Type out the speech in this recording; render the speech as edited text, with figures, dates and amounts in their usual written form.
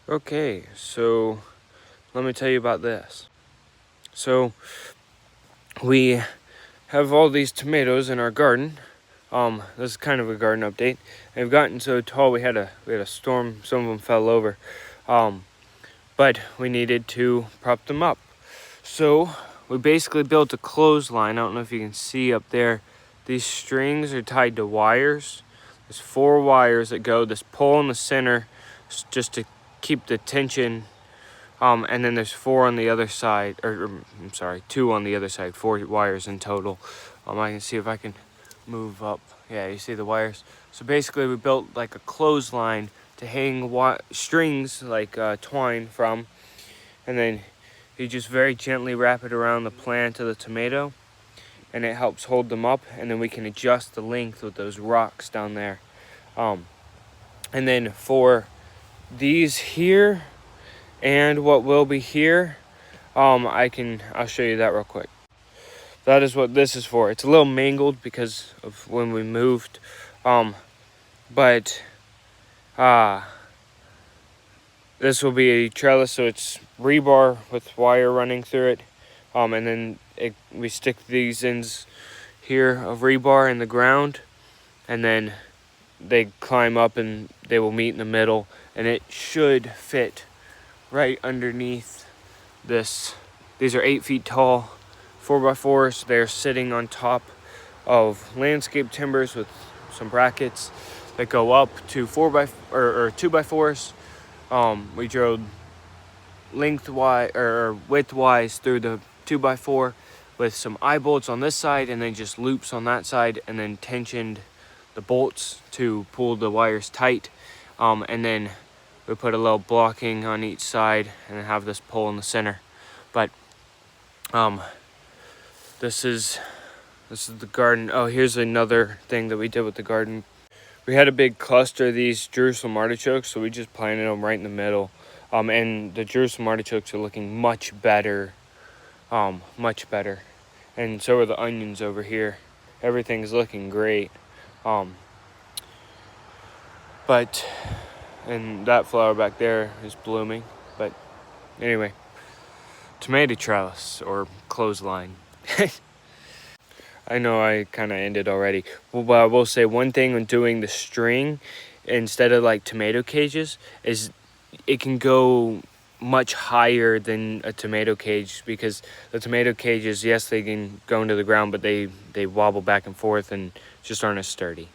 Okay, so let me tell you about this. So we have all these tomatoes in our garden. This is kind of a garden update. They've gotten so tall we had a storm. Some of them fell over, but we needed to prop them up. So we basically built a clothesline. I don't know if you can see up there. These strings are tied to wires. There's 4 wires that go. This pole in the center just to keep the tension. And then there's 4 on the other side, I'm sorry, 2 on the other side, 4 wires in total. I can see if I can move up. Yeah, you see the wires. So basically we built like a clothesline to hang strings like twine from, and then you just very gently wrap it around the plant of the tomato, and it helps hold them up, and then we can adjust the length with those rocks down there. And then for these here, and what will be here, I'll show you that real quick. That is what this is for. It's a little mangled because of when we moved, but this will be a trellis, so it's rebar with wire running through it, and then we stick these ends here of rebar in the ground, and then they climb up and they will meet in the middle, and it should fit right underneath this. These are 8 feet tall 4x4s. They're sitting on top of landscape timbers with some brackets that go up to 2x4s. We drilled lengthwise or widthwise through the 2x4 with some eye bolts on this side, and then just loops on that side, and then tensioned the bolts to pull the wires tight. And then we put a little blocking on each side and then have this pole in the center. But this is the garden. Oh, here's another thing that we did with the garden. We had a big cluster of these Jerusalem artichokes, so we just planted them right in the middle. And the Jerusalem artichokes are looking much better. Much better. And so are the onions over here. Everything's looking great. And that flower back there is blooming. But anyway, tomato trellis or clothesline. I know I kind of ended already. But I will say one thing when doing the string instead of like tomato cages is it can go much higher than a tomato cage, because the tomato cages, yes, they can go into the ground, but they wobble back and forth and just aren't as sturdy.